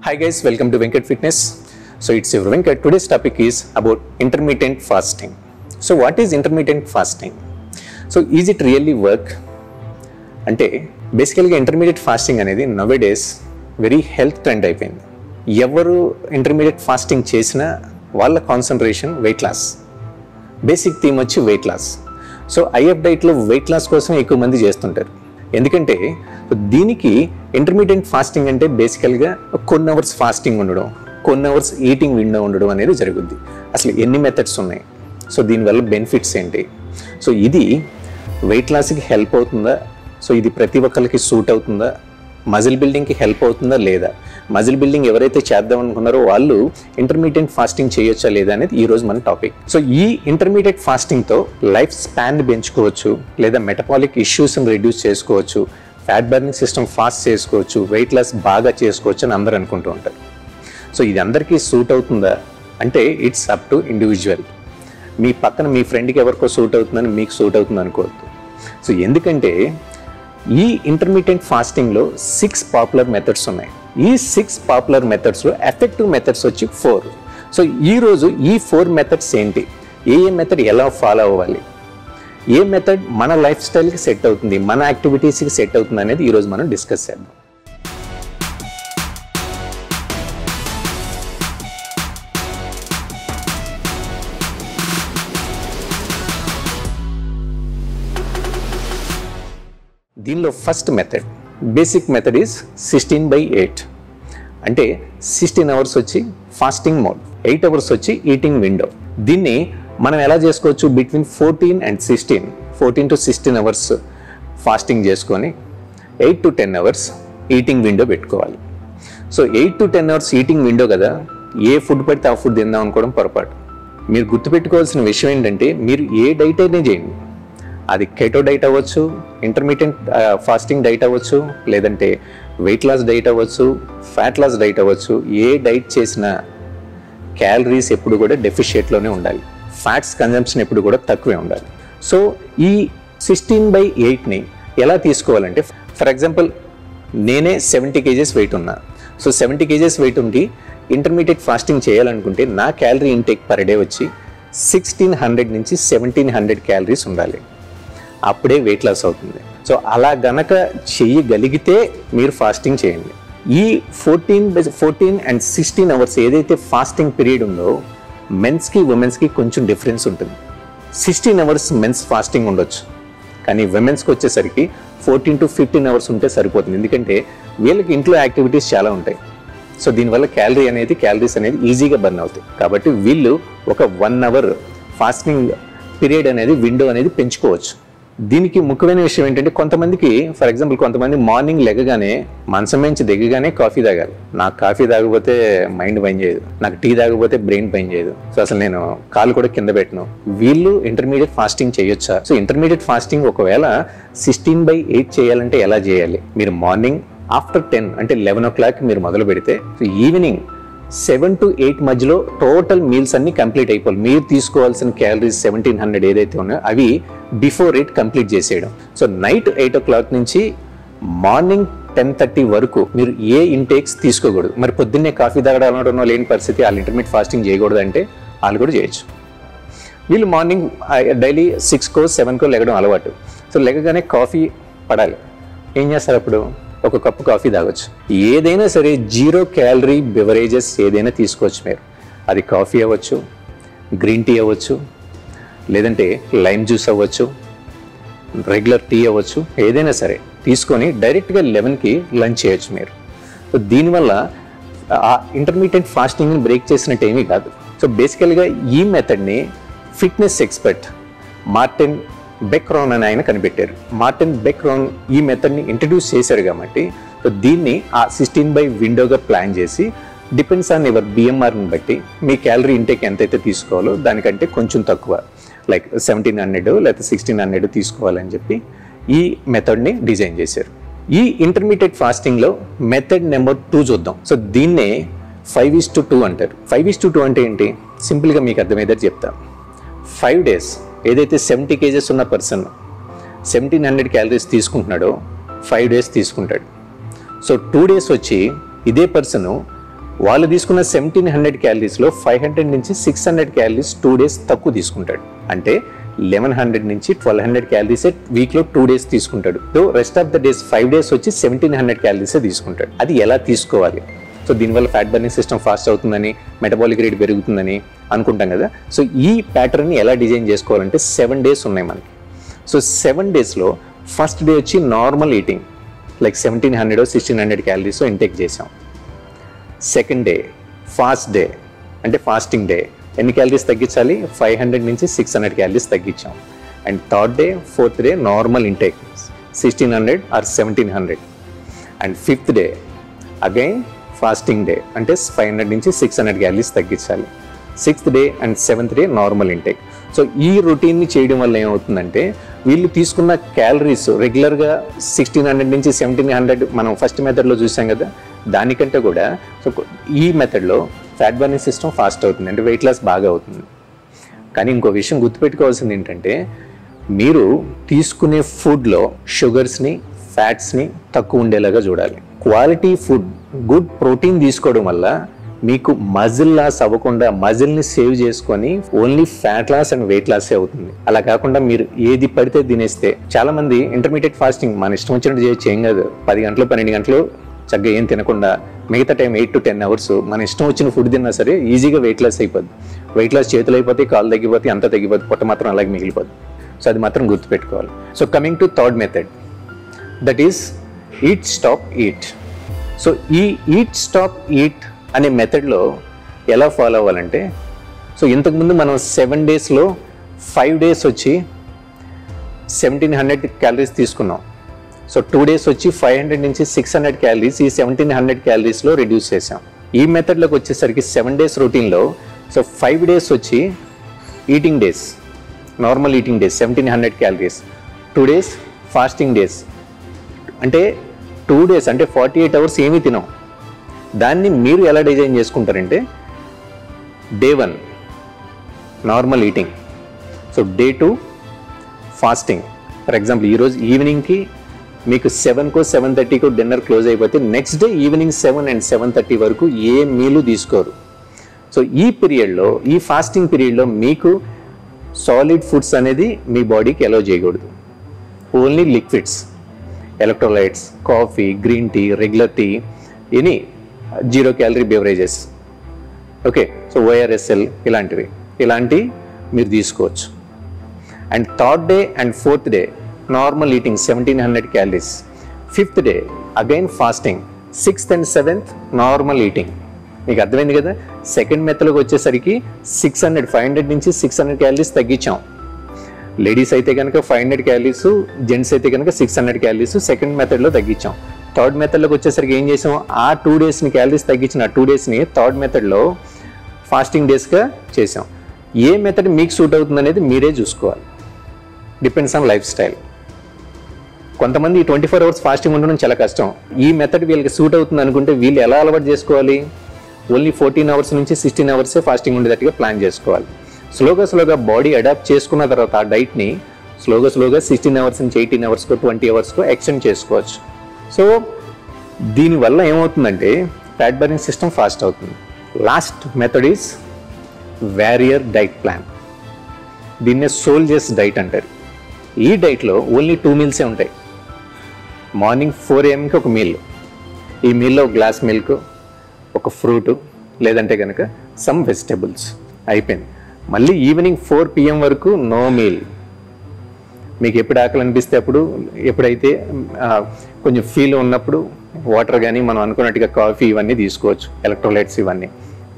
Hi guys, welcome to Venkat Fitness. So it's your Venkat. Today's topic is about intermittent fasting. So what is intermittent fasting? So is it really work? అంటే బేసికల్గా intermediate fasting అనేది nowadays very health trend అయిపోయింది. ఎవరు intermediate fasting చేసినా వాళ్ళ concentration weight loss. Basic theme వచ్చి weight loss. So IF డైట్లో weight loss కోసం ఎక్కువ మంది చేస్తుంటారు. ఎందుకంటే దీనికి ఇంటర్మీడియట్ ఫాస్టింగ్ అంటే బేసికల్గా కొన్ని అవర్స్ ఫాస్టింగ్ ఉండడం, కొన్ని అవర్స్ ఈటింగ్ విండో ఉండడం అనేది జరుగుద్ది. అసలు ఎన్ని మెథడ్స్ ఉన్నాయి, సో దీనివల్ల బెనిఫిట్స్ ఏంటి, సో ఇది వెయిట్ లాస్కి హెల్ప్ అవుతుందా, సో ఇది ప్రతి ఒక్కరికి సూట్ అవుతుందా, మజిల్ బిల్డింగ్కి హెల్ప్ అవుతుందా లేదా, మజిల్ బిల్డింగ్ ఎవరైతే చేద్దాం అనుకున్నారో వాళ్ళు ఇంటర్మీడియట్ ఫాస్టింగ్ చేయొచ్చా లేదా అనేది ఈరోజు మన టాపిక్. సో ఈ ఇంటర్మీడియట్ ఫాస్టింగ్తో లైఫ్ స్పాన్ పెంచుకోవచ్చు, లేదా మెటబాలిక్ ఇష్యూస్ని రెడ్యూస్ చేసుకోవచ్చు, ఫ్యాట్ బర్నింగ్ సిస్టమ్ ఫాస్ట్ చేసుకోవచ్చు, వెయిట్ లాస్ బాగా చేసుకోవచ్చు అని అందరూ అనుకుంటూ ఉంటారు. సో ఇది అందరికీ సూట్ అవుతుందా అంటే ఇట్స్ అప్ టు ఇండివిజువల్. మీ పక్కన మీ ఫ్రెండ్కి ఎవరికో సూట్ అవుతుందని మీకు సూట్ అవుతుంది అనుకోవద్దు. సో ఎందుకంటే ఈ ఇంటర్మీడియట్ ఫాస్టింగ్లో 6 పాపులర్ మెథడ్స్ ఉన్నాయి. ఈ 6 పాపులర్ మెథడ్స్లో ఎఫెక్టివ్ మెథడ్స్ వచ్చి 4. సో ఈరోజు ఈ 4 మెథడ్స్ ఏంటి, ఏ మెథడ్ ఎలా ఫాలో అవ్వాలి, ఏ మెథడ్ మన లైఫ్ స్టైల్కి సెట్ అవుతుంది, మన యాక్టివిటీస్కి సెట్ అవుతుంది అనేది ఈరోజు మనం డిస్కస్ చేద్దాం. దీనిలో first method, basic method is 16/8. అంటే 16 అవర్స్ వచ్చి ఫాస్టింగ్ మోడ్, 8 అవర్స్ వచ్చి ఈటింగ్ విండో. దీన్ని మనం ఎలా చేసుకోవచ్చు, between 14 and 16, 14 to 16 hours fasting చేసుకొని 8 to 10 అవర్స్ ఈటింగ్ విండో పెట్టుకోవాలి. So 8 to 10 hours eating window కదా, ఏ ఫుడ్ పడితే ఆ ఫుడ్ తిందాం అనుకోవడం పొరపాటు. మీరు గుర్తుపెట్టుకోవాల్సిన విషయం ఏంటంటే మీరు ఏ డైట్ అయినా చేయండి, అది కెటో డైట్ అవ్వచ్చు, ఇంటర్మీడియట్ ఫాస్టింగ్ డైట్ అవ్వచ్చు, లేదంటే వెయిట్ లాస్ డైట్ అవ్వచ్చు, ఫ్యాట్ లాస్ డైట్ అవ్వచ్చు, ఏ డైట్ చేసినా క్యాలరీస్ ఎప్పుడు కూడా డెఫిషియట్లోనే ఉండాలి, ఫ్యాట్స్ కన్జంప్షన్ ఎప్పుడు కూడా తక్కువే ఉండాలి. సో ఈ 16/8ని ఎలా తీసుకోవాలంటే, ఫర్ ఎగ్జాంపుల్ నేనే 70 kgs వెయిట్ ఉన్నా. సో 70 kgs వెయిట్ ఉండి ఇంటర్మీడియట్ ఫాస్టింగ్ చేయాలనుకుంటే నా క్యాలరీ ఇంటేక్ పర్ డే వచ్చి 1600 నుంచి 1700 క్యాలరీస్ ఉండాలి. అప్పుడే వెయిట్ లాస్ అవుతుంది. సో అలా గనక చెయ్యగలిగితే మీరు ఫాస్టింగ్ చేయండి. ఈ 14 and 16 అవర్స్ ఏదైతే ఫాస్టింగ్ పీరియడ్ ఉందో మెన్స్కి ఉమెన్స్కి కొంచెం డిఫరెన్స్ ఉంటుంది. 16 అవర్స్ మెన్స్ ఫాస్టింగ్ ఉండొచ్చు, కానీ విమెన్స్కి వచ్చేసరికి 14 to 15 అవర్స్ ఉంటే సరిపోతుంది. ఎందుకంటే వీళ్ళకి ఇంట్లో యాక్టివిటీస్ చాలా ఉంటాయి. సో దీనివల్ల క్యాలరీస్ అనేది ఈజీగా బర్న్ అవుతాయి. కాబట్టి వీళ్ళు ఒక 1 అవర్ ఫాస్టింగ్ పీరియడ్ అనేది విండో అనేది పెంచుకోవచ్చు. దీనికి ముఖ్యమైన విషయం ఏంటంటే కొంతమందికి, ఫర్ ఎగ్జాంపుల్ కొంతమంది మార్నింగ్ లెగగానే మంచం నుంచి దిగగానే కాఫీ తాగాలి. నాకు కాఫీ తాగకపోతే మైండ్ పని చేయదు, నాకు టీ తాగకపోతే బ్రెయిన్ పని చేయదు, సో అసలు నేను కాలు కూడా కింద పెట్టను. వీళ్ళు ఇంటర్మీడియట్ ఫాస్టింగ్ చేయొచ్చా? సో ఇంటర్మీడియట్ ఫాస్టింగ్ ఒకవేళ 16/8 చేయాలంటే ఎలా చేయాలి, మీరు మార్నింగ్ ఆఫ్టర్ 10 అంటే 11 o'clock మీరు మొదలు పెడితే ఈవినింగ్ 7 to 8 మధ్యలో టోటల్ మీల్స్ అన్ని కంప్లీట్ అయిపోవాలి. మీరు తీసుకోవాల్సిన క్యాలరీస్ 1700 ఏదైతే ఉన్నాయో అవి బిఫోర్ 8 కంప్లీట్ చేసేయడం. సో నైట్ 8 o'clock నుంచి మార్నింగ్ 10:30 వరకు మీరు ఏ ఇంటేక్స్ తీసుకోకూడదు. మరి పొద్దున్నే కాఫీ తాగడం లేని పరిస్థితి, వాళ్ళు ఇంటర్మీడియట్ ఫాస్టింగ్ చేయకూడదు అంటే వాళ్ళు కూడా చేయొచ్చు. వీళ్ళు మార్నింగ్ డైలీ 6కో 7కో లెగడం అలవాటు. సో లెగగానే కాఫీ పడాలి. ఏం చేస్తారు అప్పుడు? ఒక కప్పు కాఫీ తాగొచ్చు. ఏదైనా సరే 0 calorie బెవరేజెస్ ఏదైనా తీసుకోవచ్చు మీరు. అది కాఫీ అవ్వచ్చు, గ్రీన్ టీ అవ్వచ్చు, లేదంటే లైమ్ జ్యూస్ అవ్వచ్చు, రెగ్యులర్ టీ అవ్వచ్చు, ఏదైనా సరే తీసుకొని డైరెక్ట్గా 11కి లంచ్ చేయొచ్చు మీరు. సో దీనివల్ల ఆ ఇంటర్మీడియట్ ఫాస్టింగ్ని బ్రేక్ చేసినట్టు ఏమీ కాదు. సో బేసికల్గా ఈ మెథడ్ని ఫిట్నెస్ ఎక్స్పర్ట్ మార్టిన్ బెక్రాన్ అని ఆయన కనిపెట్టారు. మార్టిన్ బెక్రాన్ ఈ మెథడ్ని ఇంట్రడ్యూస్ చేశారు కాబట్టి సో దీన్ని ఆ 16 విండోగా ప్లాన్ చేసి డిపెండ్స్ ఆన్ యువర్ బిఎంఆర్ని బట్టి మీ క్యాలరీ ఇంటేక్ ఎంతైతే తీసుకోవాలో దానికంటే కొంచెం తక్కువ, లైక్ 1700 లేకపోతే 1600 తీసుకోవాలని చెప్పి ఈ మెథడ్ని డిజైన్ చేశారు. ఈ ఇంటర్మీడియట్ ఫాస్టింగ్లో మెథడ్ నెంబర్ 2 చూద్దాం. సో దీన్నే 5:2 అంటారు. 5:2 అంటే ఏంటి, సింపుల్గా మీకు అర్థమయ్యేది చెప్తాను. 5 days ఏదైతే 70 kgs ఉన్న పర్సన్ 1700 క్యాలరీస్ తీసుకుంటున్నాడో 5 days తీసుకుంటాడు. సో 2 days వచ్చి ఇదే పర్సన్ వాళ్ళు తీసుకున్న 1700 క్యాలరీస్లో 500 నుంచి 600 క్యాలరీస్ 2 days తక్కువ తీసుకుంటాడు. అంటే 1100 నుంచి 1200 క్యాలరీసే వీక్లో 2 days తీసుకుంటాడు. So rest of the days 5 days వచ్చి 1700 క్యాలరీసే తీసుకుంటాడు. అది ఎలా తీసుకోవాలి? సో దీనివల్ల ఫ్యాట్ బర్నింగ్ సిస్టమ్ ఫాస్ట్ అవుతుందని, మెటబాలిక్ రేట్ పెరుగుతుందని అనుకుంటాం కదా. సో ఈ ప్యాటర్న్ని ఎలా డిజైన్ చేసుకోవాలంటే 7 days ఉన్నాయి మనకి. సో 7 daysలో ఫస్ట్ డే వచ్చి normal eating like 1700 1600 calories intake చేసాం. సెకండ్ డే ఫాస్ట్ డే అంటే ఫాస్టింగ్ డే, ఎన్ని క్యాలరీస్ తగ్గించాలి? 500 నుంచి 600 క్యాలరీస్ తగ్గించాం. And third day fourth day normal intake 1600 or 1700. And fifth day again fasting day అంటే 500 నుంచి 600 క్యాలరీస్ తగ్గించాలి. Sixth day and seventh day normal intake. So ఈ రొటీన్ని చేయడం వల్ల ఏమవుతుందంటే వీళ్ళు తీసుకున్న క్యాలరీస్ రెగ్యులర్గా 1600 నుంచి 1700 మనం ఫస్ట్ మెథడ్లో చూసాం కదా, దానికంటే కూడా సో ఈ మెథడ్లో ఫ్యాట్ బర్నింగ్ సిస్టమ్ ఫాస్ట్ అవుతుంది, అంటే వెయిట్ లాస్ బాగా అవుతుంది. కానీ ఇంకో విషయం గుర్తుపెట్టుకోవాల్సింది ఏంటంటే మీరు తీసుకునే ఫుడ్లో షుగర్స్ని ఫ్యాట్స్ని తక్కువ ఉండేలాగా చూడాలి. క్వాలిటీ ఫుడ్ గుడ్ ప్రోటీన్ తీసుకోవడం వల్ల మీకు మజిల్ లాస్ అవ్వకుండా మజిల్ని సేవ్ చేసుకొని only fat loss and weight లాసే అవుతుంది. అలా కాకుండా మీరు ఏది పడితే తినేస్తే, చాలా మంది ఇంటర్మీడియట్ ఫాస్టింగ్ మన ఇష్టం వచ్చినట్టు చేయొచ్చు, ఏం కాదు, 10 గంటలు 12 గంటలు చక్కగా ఏం తినకుండా మిగతా టైం 8 to 10 hours మన ఇష్టం వచ్చిన ఫుడ్ తిన్నా సరే ఈజీగా వెయిట్ లాస్ అయిపోద్ది. వెయిట్ లాస్ చేతులు అయిపోతాయి, కాళ్ళు తగ్గిపోతాయి, అంతా తగ్గిపోద్ది, పొట్ట మాత్రం అలాగే మిగిలిపోద్ది. సో అది మాత్రం గుర్తుపెట్టుకోవాలి. So coming to third method, that is eat stop eat. So ఈ ఈట్ స్టాప్ ఈట్ అనే మెథడ్లో ఎలా ఫాలో అవ్వాలంటే, సో ఇంతకుముందు మనం 7 daysలో 5 days వచ్చి 1700 క్యాలరీస్ తీసుకున్నాం. సో 2 days వచ్చి 500 నుంచి 600 క్యాలరీస్ ఈ 1700 క్యాలరీస్లో రిడ్యూస్ చేసాం. ఈ మెథడ్లోకి వచ్చేసరికి 7 days రొటీన్లో సో 5 days వచ్చి eating days, normal eating days 1700 calories, 2 days fasting days. అంటే 2 days అంటే 48 hours ఏమీ తినాం. దాన్ని మీరు ఎలా డిజైన్ చేసుకుంటారంటే day 1 normal eating, so day 2 fasting. For example ఈరోజు ఈవినింగ్కి మీకు 7కో 7:30కో డిన్నర్ క్లోజ్ అయిపోతే నెక్స్ట్ డే ఈవినింగ్ 7 and 7:30 వరకు ఏ మీలు తీసుకోరు. సో ఈ పీరియడ్లో, ఈ ఫాస్టింగ్ పీరియడ్లో మీకు సాలిడ్ ఫుడ్స్ అనేది మీ బాడీకి అలౌ చేయకూడదు. Only liquids, electrolytes, coffee, green tea, regular tea, any 0 calorie beverages, okay, so ORSL ఇలాంటివి మీరు తీసుకోవచ్చు. And third day and fourth day normal eating 1700 calories, fifth day again fasting, sixth and seventh normal eating. మీకు అర్థమైంది కదా. Second మెథడ్లోకి వచ్చేసరికి 500 నుంచి 600 calories తగ్గించాం. Ladies అయితే కనుక 500 క్యాలరీస్, జెంట్స్ అయితే కనుక 600 క్యాలరీస్ సెకండ్ మెథడ్లో తగ్గించాం. థర్డ్ మెథడ్లోకి వచ్చేసరికి ఏం చేసాం, ఆ 2 daysని క్యాలరీస్ తగ్గించిన 2 daysని థర్డ్ మెథడ్లో ఫాస్టింగ్ డేస్గా చేసాం. ఏ మెథడ్ మీకు సూట్ అవుతుంది అనేది మీరే చూసుకోవాలి, డిపెండ్స్ ఆన్ లైఫ్ స్టైల్. కొంతమంది 24 hours ఫాస్టింగ్ ఉండడం చాలా కష్టం. ఈ మెథడ్ వీళ్ళకి సూట్ అవుతుంది అనుకుంటే వీళ్ళు ఎలా అలవాటు చేసుకోవాలి? ఓన్లీ 14 hours నుంచి 16 hours ఫాస్టింగ్ ఉండేటట్టుగా ప్లాన్ చేసుకోవాలి. స్లోగా బాడీ అడాప్ట్ చేసుకున్న తర్వాత ఆ డైట్ని స్లోగా 16 hours నుంచి 18 hours 20 hours ఎక్స్టెండ్ చేసుకోవచ్చు. సో దీనివల్ల ఏమవుతుందంటే ఫ్యాట్ బర్నింగ్ సిస్టమ్ ఫాస్ట్ అవుతుంది. Last method is warrior diet plan. దీన్నే సోల్జర్స్ డైట్ అంటారు. ఈ డైట్లో ఓన్లీ 2 meals ఉంటాయి. మార్నింగ్ 4 AM ఒక మీల్, ఈ మీల్లో ఒక గ్లాస్ మిల్క్, ఒక ఫ్రూట్, లేదంటే కనుక సమ్ వెజిటబుల్స్, అయిపోయింది. మళ్ళీ ఈవినింగ్ 4 PM వరకు నో మీల్. మీకు ఎప్పుడు ఆకలి అనిపిస్తే అప్పుడు, ఎప్పుడైతే కొంచెం ఫీల్ ఉన్నప్పుడు వాటర్ కానీ మనం అనుకున్నట్టుగా కాఫీ ఇవన్నీ తీసుకోవచ్చు, ఎలక్ట్రోలైట్స్ ఇవన్నీ.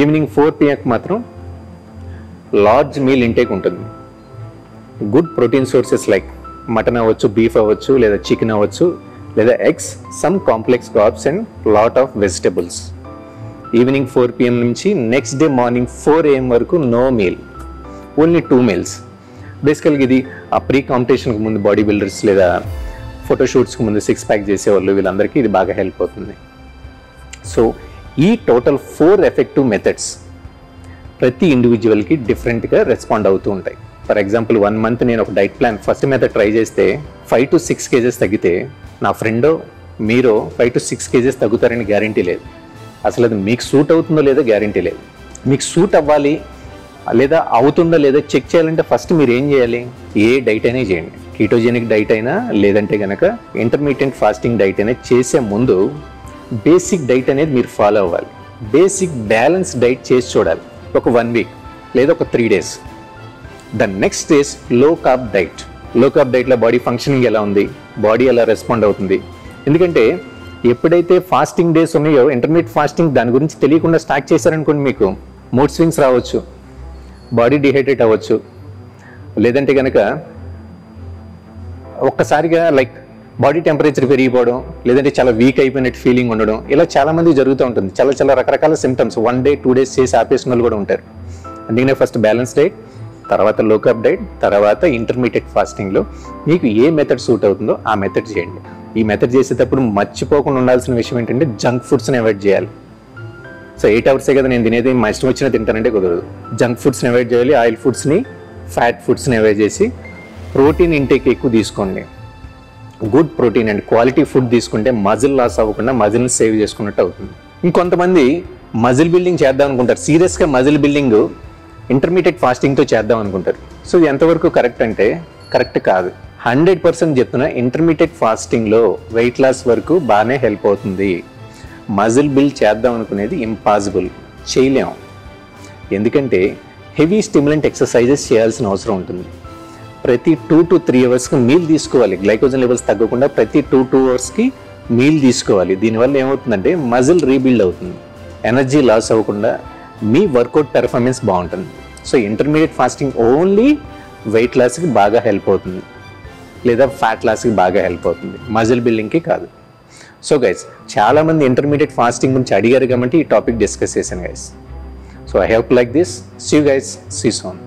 ఈవినింగ్ 4 PM మాత్రం లార్జ్ మీల్ ఇంటేక్ ఉంటుంది. Good protein sources like mutton అవ్వచ్చు, బీఫ్ అవ్వచ్చు, లేదా చికెన్ అవ్వచ్చు, లేదా eggs, some complex carbs and lot of vegetables. Evening 4 PM నుంచి నెక్స్ట్ డే మార్నింగ్ 4 AM వరకు నో మీల్, ఓన్లీ 2 meals. బేసికల్గా ఇది ఆ ప్రీ కాంపిటీషన్కి ముందు బాడీ బిల్డర్స్ లేదా ఫోటోషూట్స్కి ముందు 6 pack చేసేవాళ్ళు వీళ్ళందరికీ ఇది బాగా హెల్ప్ అవుతుంది. సో ఈ టోటల్ 4 effective మెథడ్స్ ప్రతి ఇండివిజువల్కి డిఫరెంట్గా రెస్పాండ్ అవుతూ ఉంటాయి. ఫర్ ఎగ్జాంపుల్ 1 month నేను ఒక diet plan first method try చేస్తే 5 to 6 kgs తగ్గితే నా ఫ్రెండో మీరో 5 to 6 kgs తగ్గుతారని గ్యారంటీ లేదు. అసలు అది మీకు సూట్ అవుతుందో లేదో గ్యారంటీ లేదు. మీకు సూట్ అవ్వాలి లేదా అవుతుందో లేదో చెక్ చేయాలంటే ఫస్ట్ మీరు ఏం చేయాలి, ఏ డైట్ అయినా చేయండి, కీటోజెనిక్ డైట్ అయినా లేదంటే కనుక ఇంటర్మీడియట్ ఫాస్టింగ్ డైట్ అయినా చేసే ముందు బేసిక్ డైట్ అనేది మీరు ఫాలో అవ్వాలి. బేసిక్ బ్యాలెన్స్ డైట్ చేసి చూడాలి ఒక 1 వీక్ లేదా ఒక 3 days. The next is low carb diet. లో కార్బ్ డైట్లో బాడీ ఫంక్షనింగ్ ఎలా ఉంది, బాడీ ఎలా రెస్పాండ్ అవుతుంది. ఎందుకంటే ఎప్పుడైతే ఫాస్టింగ్ డేస్ ఉన్నాయో ఇంటర్మీడియట్ ఫాస్టింగ్ దాని గురించి తెలియకుండా స్టార్ట్ చేశారనుకోండి, మీకు మూడ్ స్వింగ్స్ రావచ్చు, బాడీ డిహైడ్రేట్ అవ్వచ్చు, లేదంటే కనుక ఒక్కసారిగా లైక్ బాడీ టెంపరేచర్ పెరిగిపోవడం, లేదంటే చాలా వీక్ అయిపోయినట్టు ఫీలింగ్ ఉండడం, ఇలా చాలామంది జరుగుతూ ఉంటుంది. చాలా రకరకాల సిమ్టమ్స్ 1 day 2 days చేసి ఆపేసిన వాళ్ళు కూడా ఉంటారు. అందుకనే ఫస్ట్ బ్యాలెన్స్ డైట్, తర్వాత లో కార్బ్ డైట్, తర్వాత ఇంటర్మీడియట్ ఫాస్టింగ్లో మీకు ఏ మెథడ్ సూట్ అవుతుందో ఆ మెథడ్ చేయండి. ఈ మెథడ్ చేసేటప్పుడు మర్చిపోకుండా ఉండాల్సిన విషయం ఏంటంటే జంక్ ఫుడ్స్ని అవాయిడ్ చేయాలి. సో 8 hours కదా నేను తినేది, మా ఇష్టం వచ్చినా తింటానంటే కుదరదు. జంక్ ఫుడ్స్ని అవాయిడ్ చేయాలి, ఆయిల్ ఫుడ్స్ని, ఫ్యాట్ ఫుడ్స్ని అవాయిడ్ చేసి ప్రోటీన్ ఇంటేక్ ఎక్కువ తీసుకోండి. Good protein and quality food తీసుకుంటే మజిల్ లాస్ అవ్వకుండా మజిల్ని సేవ్ చేసుకున్నట్టు అవుతుంది. ఇంకొంతమంది మజిల్ బిల్డింగ్ చేద్దాం అనుకుంటారు, సీరియస్గా మజిల్ బిల్డింగ్ ఇంటర్మీడియట్ ఫాస్టింగ్తో చేద్దాం అనుకుంటారు. సో ఇది ఎంతవరకు కరెక్ట్ అంటే కరెక్ట్ కాదు. 100% చెప్తున్నా, ఇంటర్మీడియట్ ఫాస్టింగ్లో వెయిట్ లాస్ వరకు బాగానే హెల్ప్ అవుతుంది. మజిల్ బిల్డ్ చేద్దాం అనుకునేది ఇంపాసిబుల్, చేయలేము. ఎందుకంటే హెవీ స్టిమ్యులెంట్ ఎక్సర్సైజెస్ చేయాల్సిన అవసరం ఉంటుంది. ప్రతి 2 to 3 hours మీల్ తీసుకోవాలి. గ్లైకోజన్ లెవెల్స్ తగ్గకుండా ప్రతి 2 hours మీల్ తీసుకోవాలి. దీనివల్ల ఏమవుతుందంటే మజిల్ రీబిల్డ్ అవుతుంది, ఎనర్జీ లాస్ అవ్వకుండా మీ వర్కౌట్ పెర్ఫార్మెన్స్ బాగుంటుంది. So intermediate fasting only weight లాస్కి బాగా హెల్ప్ అవుతుంది, లేదా ఫ్యాట్ లాస్కి బాగా హెల్ప్ అవుతుంది, మజిల్ బిల్డింగ్కి కాదు. సో గైస్, చాలామంది ఇంటర్మీడియట్ ఫాస్టింగ్ గురించి అడిగారు కాబట్టి ఈ టాపిక్ డిస్కస్ చేశాను guys. So I hope like this. See you guys, see soon.